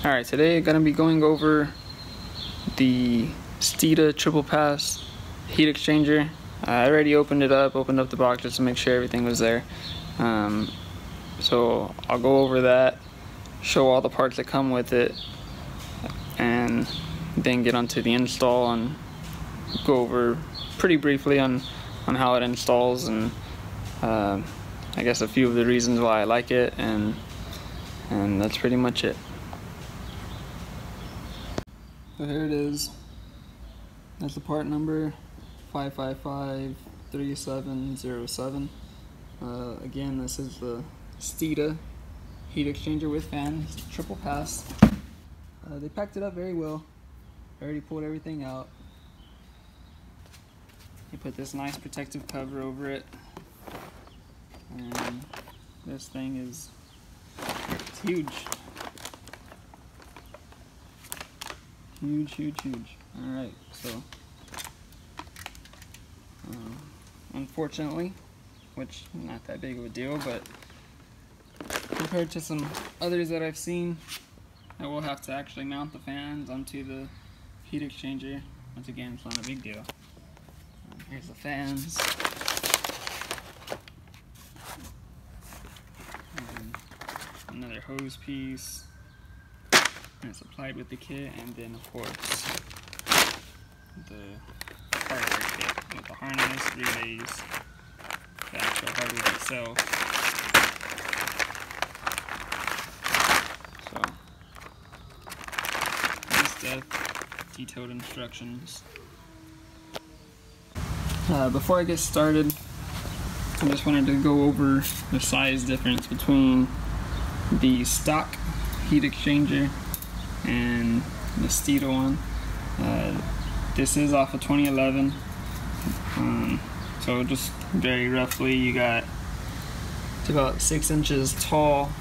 Alright, today I'm going to be going over the Steeda triple pass heat exchanger. I already opened up the box just to make sure everything was there. So I'll go over that, show all the parts that come with it, and then get onto the install and go over pretty briefly on how it installs and I guess a few of the reasons why I like it, and that's pretty much it. So here it is. That's the part number 5553707. Again, this is the Steeda heat exchanger with fan, triple pass. They packed it up very well. I already pulled everything out. They put this nice protective cover over it, and this thing is huge. Huge. Alright, so unfortunately, which not that big of a deal, but compared to some others that I've seen, I will have to actually mount the fans onto the heat exchanger. Once again, it's not a big deal. Here's the fans. And another hose piece. And it's applied with the kit, and then of course the hardware kit with the harness, relays, the actual hardware itself. So this stuff, detailed instructions. Before I get started, I just wanted to go over the size difference between the stock heat exchanger and the Steeda one. This is off of 2011, so just very roughly, you got it's about 6 inches tall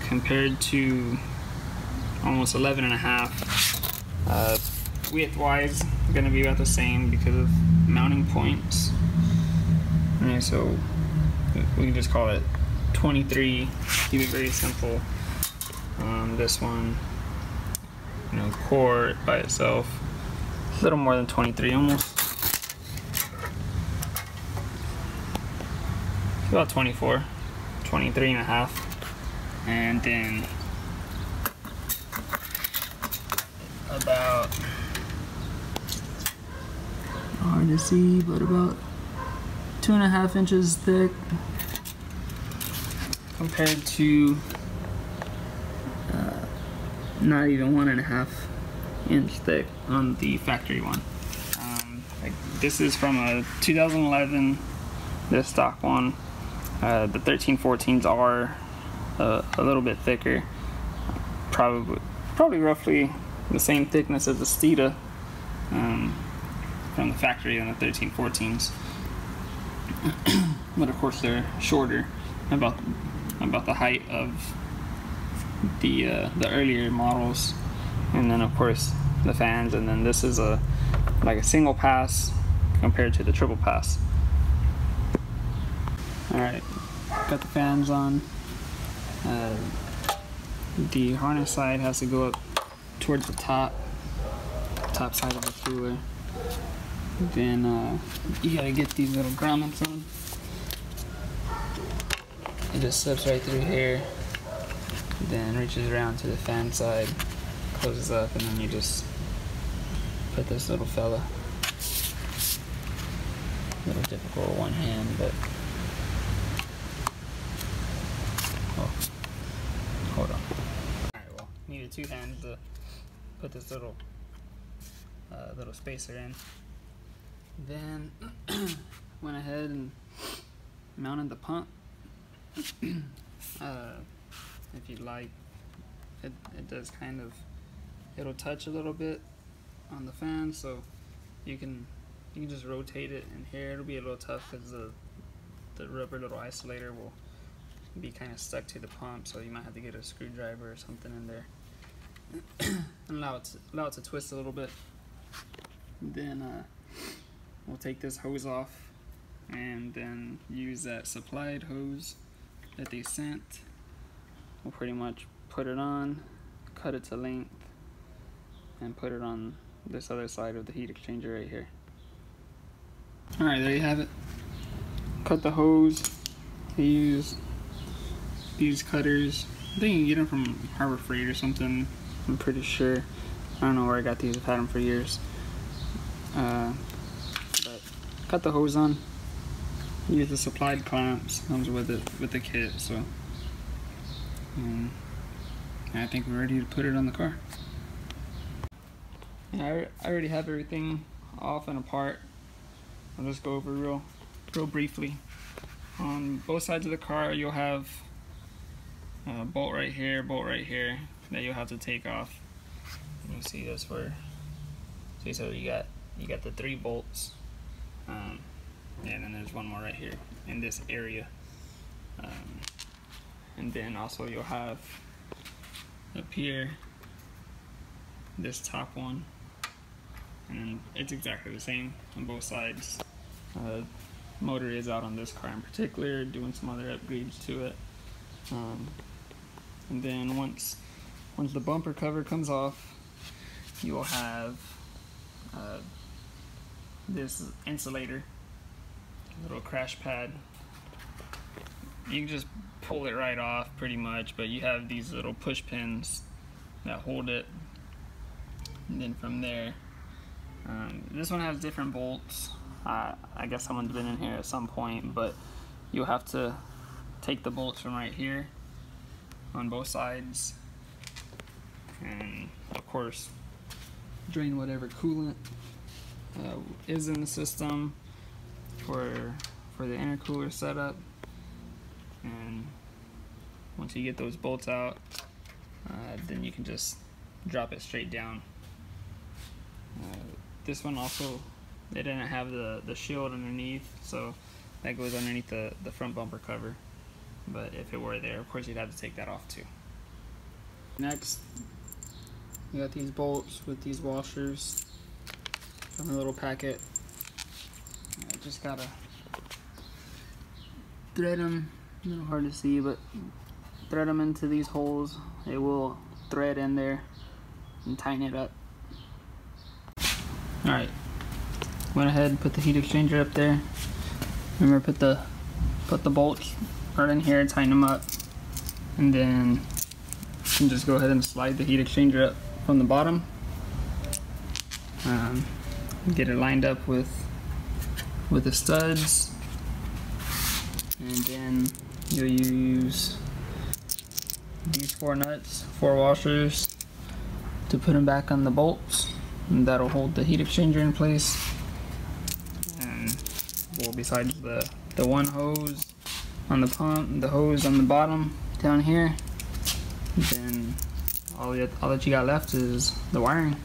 compared to almost 11 and a half. Width-wise, going to be about the same because of mounting points. Alright, so we can just call it 23. Keep it very simple. This one, core by itself, a little more than 23, almost about 24, 23 and a half, and then about, hard to see, but about 2.5 inches thick compared to not even 1.5 inch thick on the factory one. This is from a 2011, this stock one. The 1314s are a little bit thicker, probably roughly the same thickness as the Steeda from the factory on the 1314s, but of course they're shorter, about the height of the earlier models. And then of course the fans, and then this is like a single pass compared to the triple pass. Alright, got the fans on. The harness side has to go up towards the top side of the cooler. Then you gotta get these little grommets on. It just slips right through here, then reaches around to the fan side, closes up, and then you just put this little fella. A little difficult with one hand, but hold on. Alright, well, needed 2 hands to put this little spacer in. Then went ahead and mounted the pump. If you'd like, it does kind of, it'll touch a little bit on the fan, so you can just rotate it in here. It'll be a little tough because the rubber little isolator will be kind of stuck to the pump, so you might have to get a screwdriver or something in there and allow it to twist a little bit. Then we'll take this hose off and then use that supplied hose that they sent. We'll pretty much put it on, cut it to length, and put it on this other side of the heat exchanger right here. Alright, there you have it. Cut the hose. I use these cutters. I think you can get them from Harbor Freight or something, I'm pretty sure. I don't know where I got these, I've had them for years. But cut the hose on. Use the supplied clamps, comes with it, with the kit, so. And I think we're ready to put it on the car. Yeah, I already have everything off and apart. I'll just go over real briefly. On both sides of the car, you'll have a bolt right here that you'll have to take off. You see that's where. See, so you got the 3 bolts, and then there's one more right here in this area, and then also you'll have up here this top one, and it's exactly the same on both sides. Motor is out on this car in particular, doing some other upgrades to it, and then once the bumper cover comes off, you will have this insulator, little crash pad. You can just pull it right off pretty much, but you have these little push pins that hold it, and then from there, this one has different bolts. I guess someone's been in here at some point, but you'll have to take the bolts from right here on both sides, and of course drain whatever coolant is in the system for the intercooler setup. And once you get those bolts out, then you can just drop it straight down. This one also, they didn't have the shield underneath, so that goes underneath the front bumper cover. But if it were there, of course you'd have to take that off too. Next, we got these bolts with these washers from a little packet. I just gotta thread them, a little hard to see, but thread them into these holes. It will thread in there and tighten it up. Alright, went ahead and put the heat exchanger up there. Remember, put the bolts right in here, tighten them up, and then you can just go ahead and slide the heat exchanger up from the bottom. Get it lined up with the studs, and then you'll use these 4 nuts, 4 washers, to put them back on the bolts, and that'll hold the heat exchanger in place. And well, besides the one hose on the pump, the hose on the bottom down here, then all that you got left is the wiring.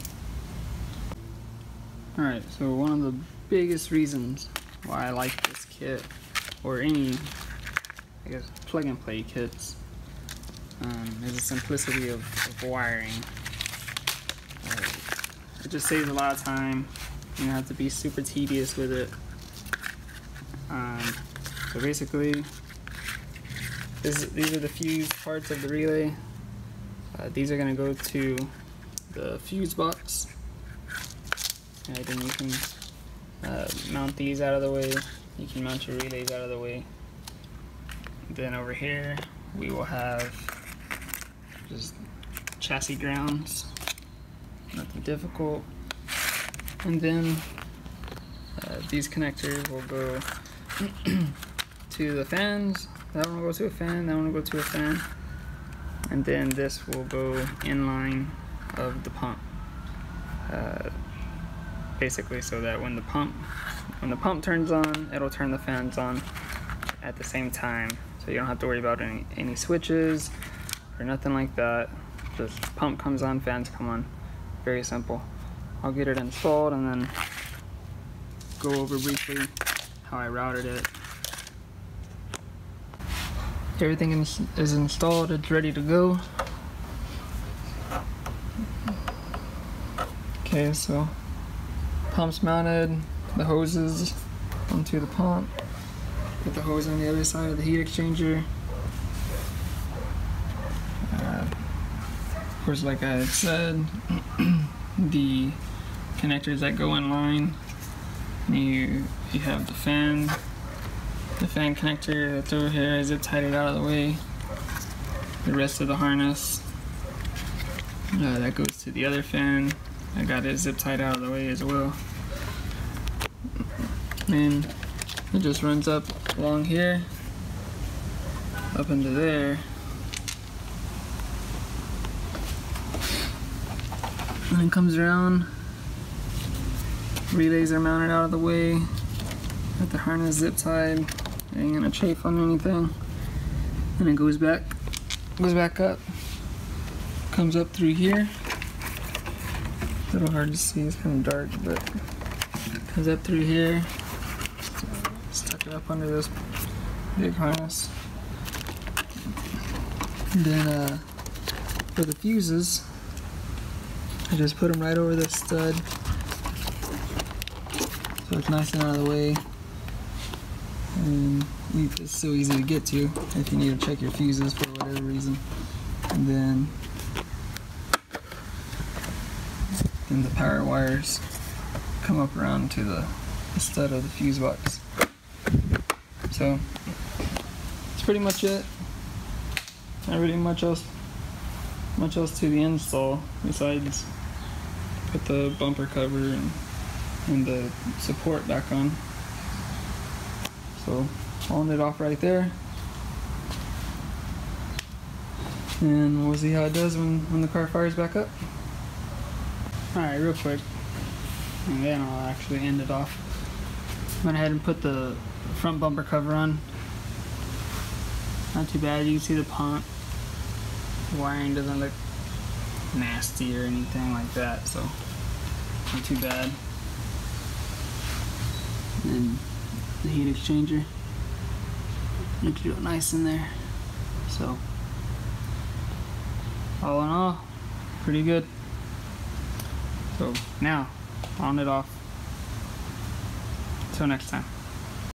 Alright, so one of the biggest reasons why I like this kit, or any, I guess, plug and play kits, is the simplicity of wiring. It just saves a lot of time. You don't have to be super tedious with it. So basically, these are the fuse parts of the relay. These are going to go to the fuse box. Right, and you can mount these out of the way. You can mount your relays out of the way. Then over here we will have just chassis grounds, nothing difficult. And then these connectors will go to the fans. That one will go to a fan, that one will go to a fan. And then this will go in line of the pump. Basically so that when the pump turns on, it'll turn the fans on at the same time. So you don't have to worry about any switches or nothing like that. Just pump comes on, fans come on. Very simple. I'll get it installed and then go over briefly how I routed it. Everything is installed, it's ready to go. Okay, so pump's mounted, the hoses onto the pump. Put the hose on the other side of the heat exchanger. course, like I had said, the connectors that go in line, you have the fan connector that's over here. I zip tied it out of the way. The rest of the harness that goes to the other fan, I got it zip tied out of the way as well. And it just runs up along here, up into there, and then comes around. Relays are mounted out of the way. Got the harness zip tied. Ain't gonna chafe on anything. And it goes back up. Comes up through here. A little hard to see, it's kind of dark, but comes up through here. Stuck it up under this big harness. And then for the fuses, I just put them right over this stud, so it's nice and out of the way. And it's so easy to get to if you need to check your fuses for whatever reason. And then the power wires come up around to the stud of the fuse box. So that's pretty much it. Not really much else to the install besides put the bumper cover and the support back on. So I'll end it off right there, and we'll see how it does when the car fires back up. Alright, real quick, and then I'll actually end it off. Went ahead and put the front bumper cover on. Not too bad. You can see the pont. The wiring doesn't look nasty or anything like that, so not too bad. And then the heat exchanger looks real nice in there. So all in all, pretty good. So now, on it off. Till next time.